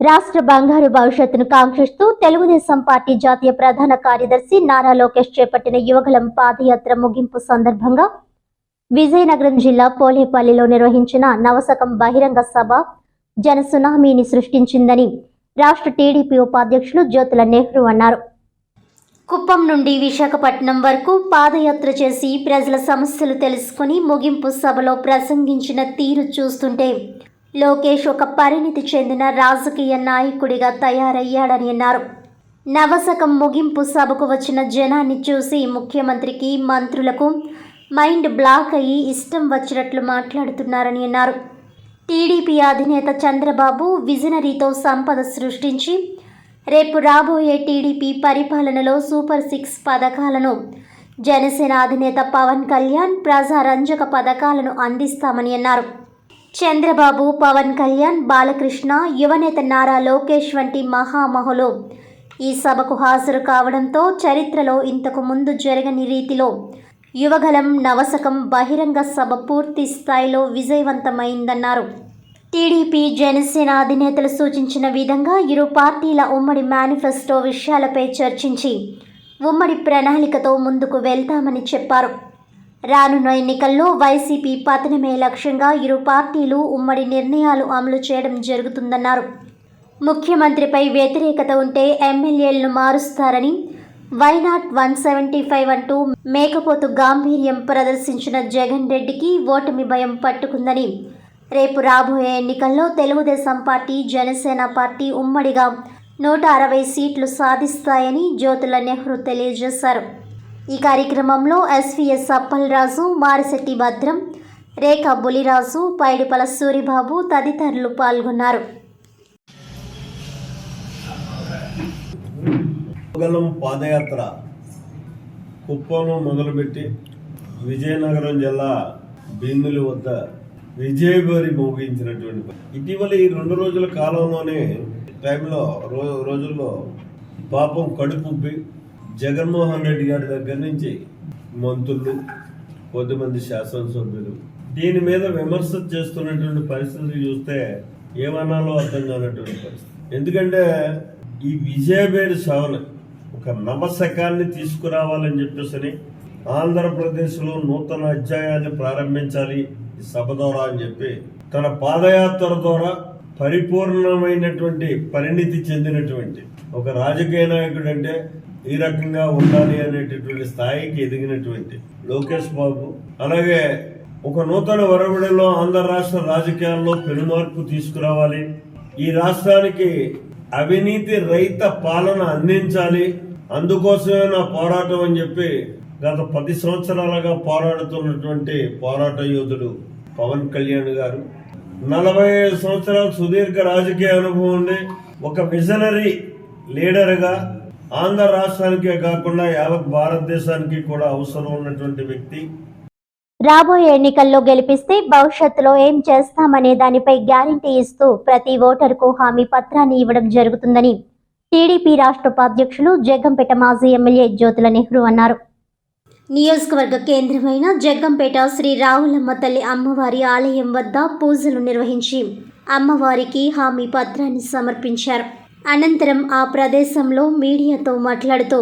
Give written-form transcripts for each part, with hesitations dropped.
రాష్ట్ర బంగారు భవిష్యత్తును కాంక్షిస్తూ తెలుగుదేశం పార్టీ జాతీయ ప్రధాన కార్యదర్శి నారా లోకేష్ చేపట్టిన యువగళం పాదయాత్ర ముగింపు సందర్భంగా విజయనగరం జిల్లా పోలేపల్లిలో నిర్వహించిన నవశకం బహిరంగ సభ జన సునామీని సృష్టించిందని రాష్ట్ర టీడీపీ ఉపాధ్యక్షులు జ్యోతుల నెహ్రూ అన్నారు. కుప్పం నుండి విశాఖపట్నం వరకు పాదయాత్ర చేసి ప్రజల సమస్యలు తెలుసుకుని ముగింపు సభలో ప్రసంగించిన తీరు చూస్తుంటే లోకేష్ ఒక పరిణితి చెందిన రాజకీయ నాయకుడిగా తయారయ్యాడని అన్నారు. నవశకం ముగింపు సభకు వచ్చిన జనాన్ని చూసి ముఖ్యమంత్రికి, మంత్రులకు మైండ్ బ్లాక్ అయ్యి ఇష్టం వచ్చినట్లు మాట్లాడుతున్నారని అన్నారు. టీడీపీ అధినేత చంద్రబాబు విజనరీతో సంపద సృష్టించి రేపు రాబోయే టీడీపీ పరిపాలనలో సూపర్ 6 పథకాలను, జనసేన అధినేత పవన్ కళ్యాణ్ ప్రజారంజక పథకాలను అందిస్తామని అన్నారు. చంద్రబాబు, పవన్ కళ్యాణ్, బాలకృష్ణ, యువనేత నారా లోకేష్ వంటి మహామహులు ఈ సభకు హాజరు కావడంతో చరిత్రలో ఇంతకు ముందు జరగని రీతిలో యువగళం నవశకం బహిరంగ సభ పూర్తి స్థాయిలో విజయవంతమైందన్నారు. టీడీపీ, జనసేన అధినేతలు సూచించిన విధంగా ఇరు పార్టీల ఉమ్మడి మేనిఫెస్టో విషయాలపై చర్చించి ఉమ్మడి ప్రణాళికతో ముందుకు వెళ్తామని చెప్పారు. రానున్న ఎన్నికల్లో వైసీపీ పతనమే లక్ష్యంగా ఇరు పార్టీలు ఉమ్మడి నిర్ణయాలు అమలు చేయడం జరుగుతుందన్నారు. ముఖ్యమంత్రిపై వ్యతిరేకత ఉంటే ఎమ్మెల్యేలను మారుస్తారని, వైనాట్ 175 అంటూ మేకపోతు గాంభీర్యం ప్రదర్శించిన జగన్ రెడ్డికి ఓటమి భయం పట్టుకుందని, రేపు రాబోయే ఎన్నికల్లో తెలుగుదేశం పార్టీ, జనసేన పార్టీ ఉమ్మడిగా 160 సీట్లు సాధిస్తాయని జ్యోతుల నెహ్రూ తెలియజేశారు. ఈ కార్యక్రమంలో ఎస్వీఎస్ అప్పలరాజు, మారిశెట్టి భద్రం, రేఖ బులిరాజు, పైడిపల సూరిబాబు తదితరులు పాల్గొన్నారు. యువగళం పాదయాత్ర కుప్పంలో మొదలుపెట్టి విజయనగరం జిల్లా భీమిలి వద్ద విజయభేరి మోగించినటువంటి ఇటీవల ఈ 2 రోజుల కాలంలోనే రోజుల్లో పాపం కడుపుబ్బి జగన్మోహన్ రెడ్డి గారి దగ్గర నుంచి మంత్రులు, కొద్దిమంది శాసనసభ్యులు దీని మీద విమర్శ చేస్తున్నటువంటి పరిస్థితులు చూస్తే ఏమన్నాలో అర్థం కానటువంటి పరిస్థితి. ఎందుకంటే ఈ విజయభేరి సభను ఒక నవశకాన్ని తీసుకురావాలని చెప్పేసి ఆంధ్రప్రదేశ్లో నూతన అధ్యాయాన్ని ప్రారంభించాలి ఈ సభ ద్వారా అని చెప్పి తన పాదయాత్ర ద్వారా పరిపూర్ణమైనటువంటి పరిణితి చెందినటువంటి ఒక రాజకీయ నాయకుడు అంటే ఈ రకంగా ఉండాలి అనేటటువంటి స్థాయికి ఎదిగినటువంటి లోకేష్ బాబు, అలాగే ఒక నూతన ఒరవడిలో ఆంధ్ర రాష్ట్ర రాజకీయాల్లో పెనుమార్పు తీసుకురావాలి, ఈ రాష్ట్రానికి అవినీతి రహిత పాలన అందించాలి, అందుకోసమే నా పోరాటం అని చెప్పి గత 10 సంవత్సరాలుగా పోరాడుతున్నటువంటి పోరాట యోధుడు పవన్ కళ్యాణ్ గారు, 45 సంవత్సరాల సుదీర్ఘ రాజకీయ అనుభవం ఉండి ఒక విజనరీ లీడర్గా ఆంధ్ర రాష్ట్రానికే కాకుండా యావత్ భారతదేశానికి కూడా అవసరం ఉన్నటువంటి వ్యక్తి. రాబోయే ఎన్నికల్లో గెలిపిస్తే భవిష్యత్తులో ఏం చేస్తామనే దానిపై గ్యారంటీ ఇస్తూ ప్రతి ఓటరుకు హామీ పత్రాన్ని ఇవ్వడం జరుగుతుందని టీడీపీ రాష్ట్ర ఉపాధ్యక్షులు జగ్గంపేట మాజీ ఎమ్మెల్యే జ్యోతుల నెహ్రూ అన్నారు. నియోజకవర్గ కేంద్రమైన జగ్గంపేట శ్రీ రావులమ్మ తల్లి అమ్మవారి ఆలయం వద్ద పూజలు నిర్వహించి అమ్మవారికి హామీ పత్రాన్ని సమర్పించారు. అనంతరం ఆ ప్రదేశంలో మీడియాతో మాట్లాడుతూ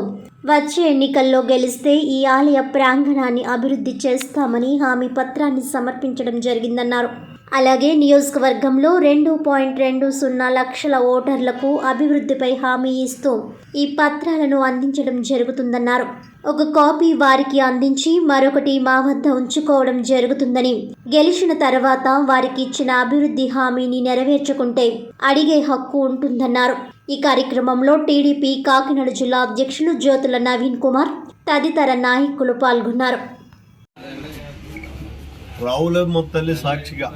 వచ్చే ఎన్నికల్లో గెలిస్తే ఈ ఆలయ ప్రాంగణాన్ని అభివృద్ధి చేస్తామని హామీ పత్రాన్ని సమర్పించడం జరిగిందన్నారు. అలాగే నియోజకవర్గంలో 2.20 లక్షల ఓటర్లకు అభివృద్ధిపై హామీ ఇస్తూ ఈ పత్రాలను అందించడం జరుగుతుందన్నారు. ఒక కాపీ వారికి అందించి మరొకటి మా వద్ద ఉంచుకోవడం జరుగుతుందని, గెలిచిన తర్వాత వారికి ఇచ్చిన అభివృద్ధి హామీని నెరవేర్చుకుంటే అడిగే హక్కు ఉంటుందన్నారు. ఈ కార్యక్రమంలో టీడీపీ కాకినాడ జిల్లా అధ్యక్షులు జ్యోతుల నవీన్ కుమార్ తదితర నాయకులు పాల్గొన్నారు. రావులమ్మ తల్లి సాక్షిగా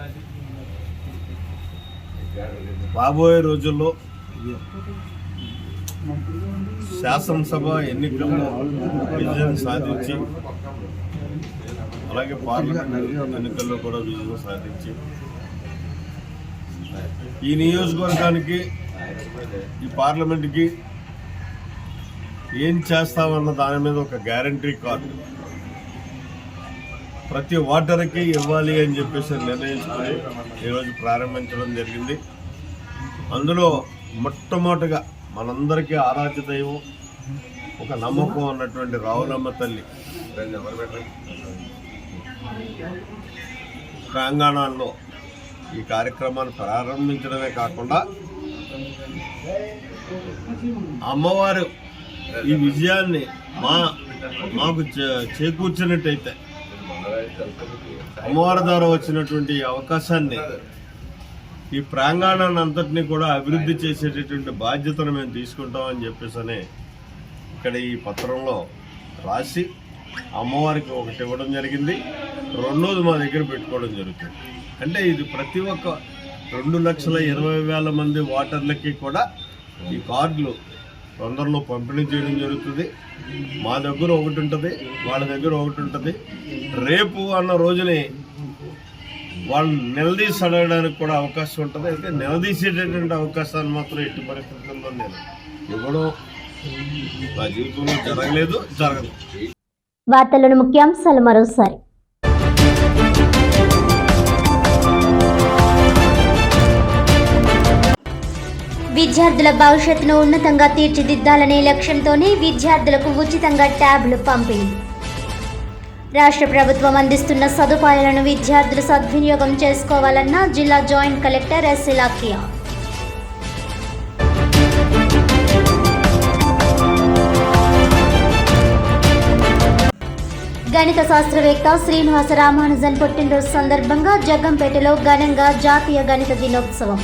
రాబోయే రోజుల్లో శాసనసభ ఎన్నికల్లో విజయం సాధించి, అలాగే పార్లమెంట్ ఎన్నికల్లో కూడా విజయం సాధించి ఈ నియోజకవర్గానికి, ఈ పార్లమెంట్కి ఏం చేస్తామన్న దాని మీద ఒక గ్యారంటీ కార్డు ప్రతి ఓటర్కి ఇవ్వాలి అని చెప్పేసి నిర్ణయించుకొని ఈరోజు ప్రారంభించడం జరిగింది. అందులో మొట్టమొదటిగా మనందరికీ ఆరాధ్య దైవం, ఒక నమ్మకం అన్నటువంటి రావులమ్మ తల్లి ప్రాంగణంలో ఈ కార్యక్రమాన్ని ప్రారంభించడమే కాకుండా అమ్మవారు ఈ విజయాన్ని మాకు చేకూర్చినట్టయితే అమ్మవారి ద్వారా వచ్చినటువంటి ఈ అవకాశాన్ని ఈ ప్రాంగణాన్ని అంతటినీ కూడా అభివృద్ధి చేసేటటువంటి బాధ్యతను మేము తీసుకుంటామని చెప్పేసి ఇక్కడ ఈ పత్రంలో రాసి అమ్మవారికి ఒకటి ఇవ్వడం జరిగింది, రెండోది మా దగ్గర పెట్టుకోవడం జరుగుతుంది. అంటే ఇది ప్రతి ఒక్క 2,20,000 మంది ఓటర్లకి కూడా ఈ కార్డులు తొందరలో పంపిణీ చేయడం జరుగుతుంది. మా దగ్గర ఒకటి ఉంటుంది, వాళ్ళ దగ్గర ఒకటి ఉంటుంది. రేపు అన్న రోజుని వాళ్ళు నిలదీసి అడగడానికి కూడా అవకాశం ఉంటుంది. అయితే నిలదీసేటటువంటి అవకాశాన్ని మాత్రం ఎట్టి పరిస్థితుల్లో నేను ఇవ్వడం నా జీవితంలో జరగలేదు, జరగదు. వార్తల్లోని ముఖ్యాంశాలు మరోసారి. విద్యార్థుల భవిష్యత్తును ఉన్నతంగా తీర్చిదిద్దాలనే లక్ష్యంతోనే విద్యార్థులకు ఉచితంగా ట్యాబ్లు పంపిణీ. రాష్ట్ర ప్రభుత్వం అందిస్తున్న సదుపాయాలను విద్యార్థులు సద్వినియోగం చేసుకోవాలన్న జిల్లా జాయింట్ కలెక్టర్ ఎస్. ఇలాఖియా. గణిత శాస్త్రవేత్త శ్రీనివాస రామానుజన్ పుట్టినరోజు సందర్భంగా జగ్గంపేటలో ఘనంగా జాతీయ గణిత దినోత్సవం.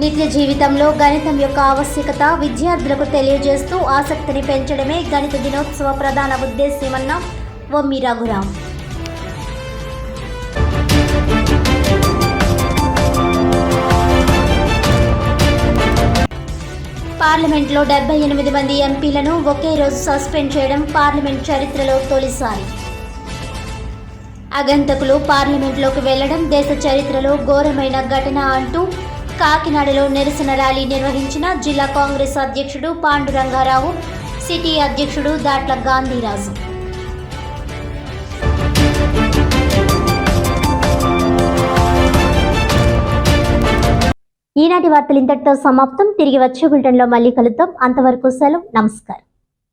నిత్య జీవితంలో గణితం యొక్క ఆవశ్యకత విద్యార్థులకు తెలియజేస్తూ ఆసక్తిని పెంచడమే గణిత దినోత్సవ ప్రధాన ఉద్దేశ్యమన్న వమ్మి రఘురాం. పార్లమెంట్లో 78 మంది ఎంపీలను ఒకే రోజు సస్పెండ్ చేయడం పార్లమెంట్ చరిత్రలో తొలిసారి. అగంతకులు పార్లమెంట్లోకి వెళ్లడం దేశ చరిత్రలో ఘోరమైన ఘటన అంటూ కాకినాడలో నిరసన ర్యాలీ నిర్వహించిన జిల్లా కాంగ్రెస్ అధ్యక్షుడు పాండురంగారావు, సిటీ అధ్యక్షుడు దాట్ల గాంధీరాజు. ఈనాటి వార్తలు ఇంతటితో సమాప్తం. తిరిగి వచ్చే బులెటిన్లో మళ్ళీ కలుద్దాం. అంతవరకు సెలవు. నమస్కారం.